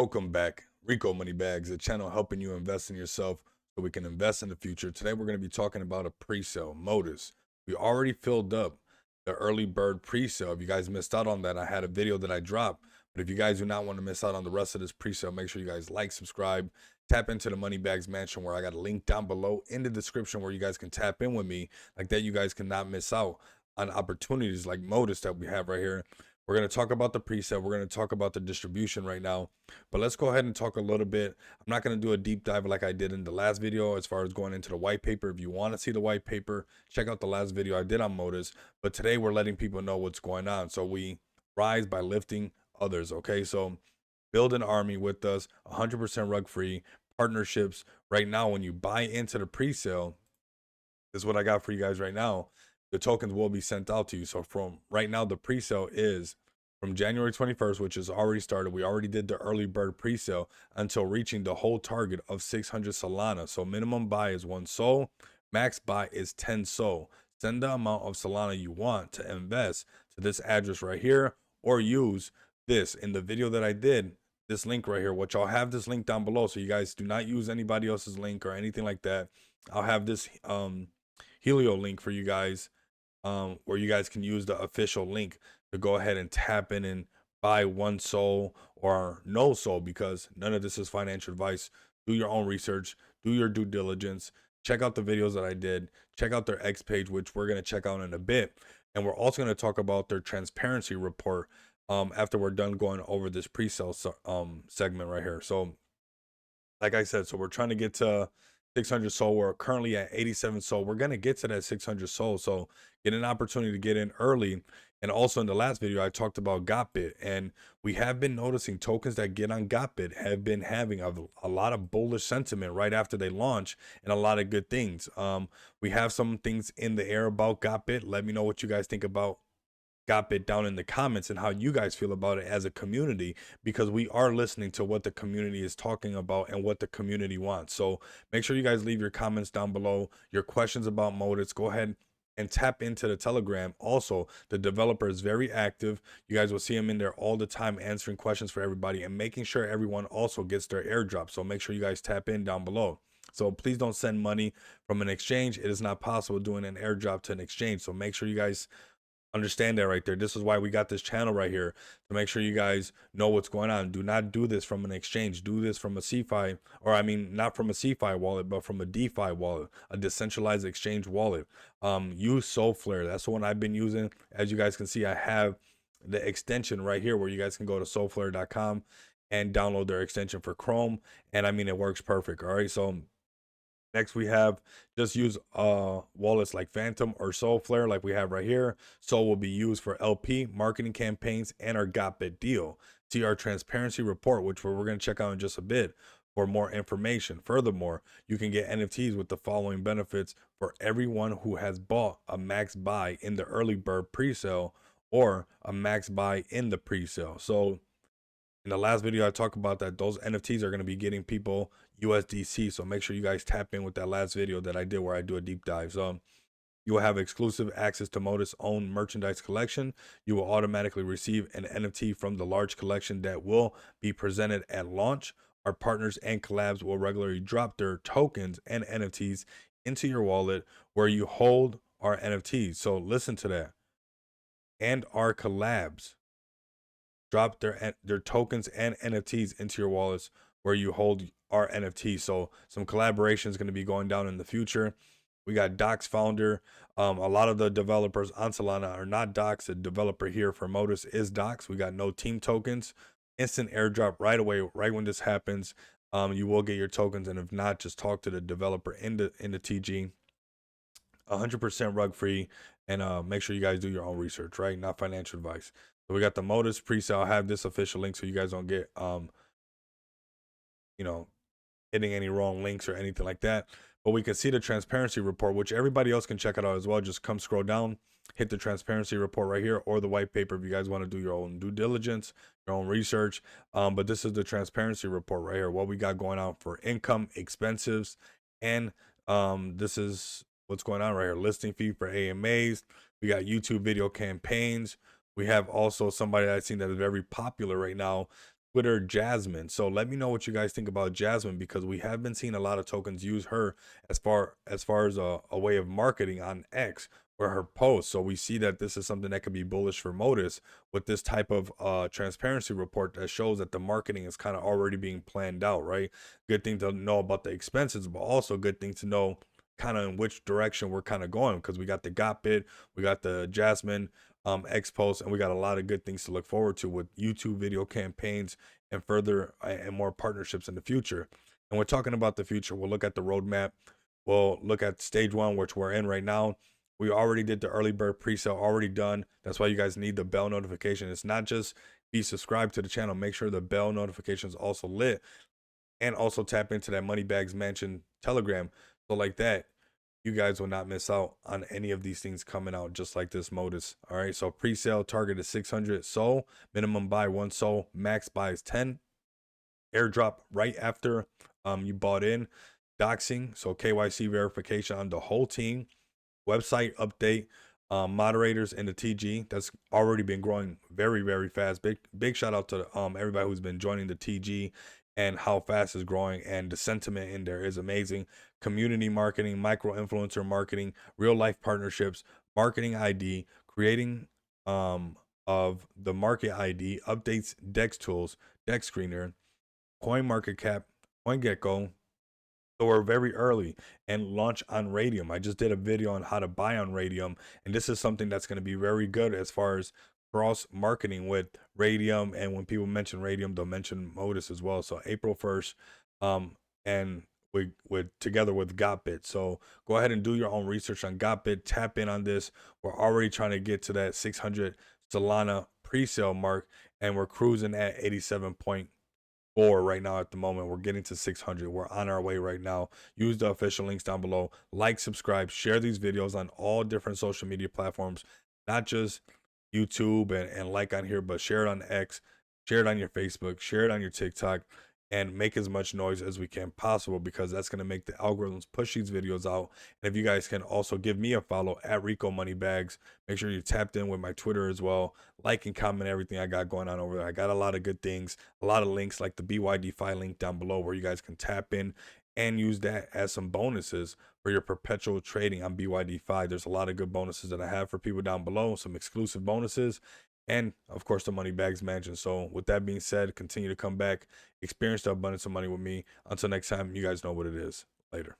Welcome back. Rico Money Bags, a channel helping you invest in yourself so we can invest in the future. Today we're going to be talking about a pre-sale, Modus. We already filled up the early bird pre-sale. If you guys missed out on that, I had a video that I dropped. But if you guys do not want to miss out on the rest of this pre-sale, make sure you guys like, subscribe, tap into the Money Bags Mansion where I got a link down below in the description where you guys can tap in with me. Like that, you guys cannot miss out on opportunities like Modus that we have right here. We're going to talk about the preset. We're going to talk about the distribution right now. But let's go ahead and talk a little bit. I'm not going to do a deep dive like I did in the last video as far as going into the white paper. If you want to see the white paper, check out the last video I did on Modus. But today we're letting people know what's going on. So we rise by lifting others. Okay, so build an army with us, 100% rug free partnerships. Right now, when you buy into the pre-sale, this is what I got for you guys right now. The tokens will be sent out to you. So from right now, the pre-sale is from January 21st, which is already started. We already did the early bird pre-sale until reaching the whole target of 600 Solana. So minimum buy is 1 SOL, max buy is 10 SOL. Send the amount of Solana you want to invest to this address right here, or use this in the video that I did, this link right here, which I'll have this link down below. So you guys do not use anybody else's link or anything like that. I'll have this Helio link for you guys, where you guys can use the official link to go ahead and tap in and buy 1 SOL or no SOL, because none of this is financial advice. Do your own research, do your due diligence, check out the videos that I did, check out their X page, which we're going to check out in a bit. And we're also going to talk about their transparency report after we're done going over this pre-sale segment right here. So like I said, so we're trying to get to 600 SOL. We're currently at 87 SOL. We're going to get to that 600 SOL. So get an opportunity to get in early. And also in the last video, I talked about Gotbit, and we have been noticing tokens that get on Gotbit have been having a lot of bullish sentiment right after they launch, and a lot of good things. We have some things in the air about Gotbit. Let me know what you guys think about Gotbit down in the comments and how you guys feel about it as a community, because we are listening to what the community is talking about and what the community wants. So make sure you guys leave your comments down below, your questions about Modus. Go ahead and tap into the Telegram. Also, the developer is very active. You guys will see him in there all the time answering questions for everybody and making sure everyone also gets their airdrop. So make sure you guys tap in down below. So please don't send money from an exchange. It is not possible doing an airdrop to an exchange. So make sure you guys understand that right there. This is why we got this channel right here, to make sure you guys know what's going on. Do not do this from an exchange. Do this from a CeFi, or I mean, not from a CeFi wallet, but from a DeFi wallet, a decentralized exchange wallet. Use Solflare. That's the one I've been using. As you guys can see, I have the extension right here where you guys can go to solflare.com and download their extension for Chrome. And I mean, it works perfect. All right. So next, we have just use wallets like Phantom or Solflare like we have right here. Sol will be used for LP marketing campaigns and our Gotbit deal. See our transparency report, which we're going to check out in just a bit for more information. Furthermore, you can get NFTs with the following benefits for everyone who has bought a max buy in the early bird pre-sale or a max buy in the pre-sale. So in the last video, I talked about that those NFTs are going to be getting people USDC. So make sure you guys tap in with that last video that I did where I do a deep dive. So you will have exclusive access to Modus' own merchandise collection. You will automatically receive an NFT from the large collection that will be presented at launch. Our partners and collabs will regularly drop their tokens and NFTs into your wallet where you hold our NFTs. So listen to that. And our collabs drop their tokens and NFTs into your wallets where you hold our NFTs. So some collaboration is going to be going down in the future. We got Doc's founder. A lot of the developers on Solana are not Docs. The developer here for Modus is Docs. We got no team tokens. Instant airdrop right away, right when this happens. You will get your tokens, and if not, just talk to the developer in the TG. 100% rug free, and make sure you guys do your own research, right? Not financial advice. So we got the Modus pre-sale. I have this official link so you guys don't get you know, hitting any wrong links or anything like that. But we can see the transparency report, which everybody else can check it out as well. Just come scroll down, hit the transparency report right here, or the white paper if you guys want to do your own due diligence, your own research. But this is the transparency report right here, what we got going on for income, expenses, and this is what's going on right here. Listing fee for AMAs. We got YouTube video campaigns. We have also somebody that I've seen that is very popular right now Twitter Jasmine. So let me know what you guys think about Jasmine, because we have been seeing a lot of tokens use her as a way of marketing on X or her posts. So we see that this is something that could be bullish for Modus with this type of transparency report that shows that the marketing is kind of already being planned out, right? Good thing to know about the expenses, but also good thing to know kind of in which direction we're kind of going, because we got the got bit, we got the Jasmine X post, and we got a lot of good things to look forward to with YouTube video campaigns and further and more partnerships in the future. And we're talking about the future. We'll look at the roadmap. We'll look at stage one, which we're in right now. We already did the early bird pre-sale, already done. That's why you guys need the bell notification. It's not just be subscribed to the channel. Make sure the bell notification is also lit, and also tap into that Moneybags Mansion Telegram. So like that, you guys will not miss out on any of these things coming out, just like this Modus. All right, so pre-sale target is 600 SOL, minimum buy 1 SOL, max buy is 10. Airdrop right after you bought in. Doxing, so KYC verification on the whole team. Website update, moderators in the TG that's already been growing very, very fast. Big shout out to everybody who's been joining the TG and how fast it's growing, and the sentiment in there is amazing. Community marketing, micro influencer marketing, real life partnerships, marketing ID, creating of the market ID, updates, Dex tools, Dex screener, coin market cap, CoinGecko. So we're very early, and launch on Radium. I just did a video on how to buy on Radium, and this is something that's going to be very good as far as cross marketing with Radium. And when people mention Radium, they'll mention Modus as well. So April 1st, and we with together with Gotbit. So go ahead and do your own research on Gotbit. Tap in on this. We're already trying to get to that 600 Solana pre-sale mark, and we're cruising at 87.4 right now at the moment. We're getting to 600. We're on our way right now. Use the official links down below. Like, subscribe, share these videos on all different social media platforms, not just YouTube and like on here, but share it on X, share it on your Facebook, share it on your TikTok, and make as much noise as we can possible, because that's going to make the algorithms push these videos out. And if you guys can also give me a follow at Rico Moneybags, make sure you tapped in with my Twitter as well. Like and comment everything I got going on over there. I got a lot of good things, a lot of links like the BYDFi link down below, where you guys can tap in and use that as some bonuses for your perpetual trading on BYDFi. There's a lot of good bonuses that I have for people down below, some exclusive bonuses, and of course the Moneybags Mansion. So with that being said, continue to come back, experience the abundance of money with me. Until next time, you guys know what it is. Later.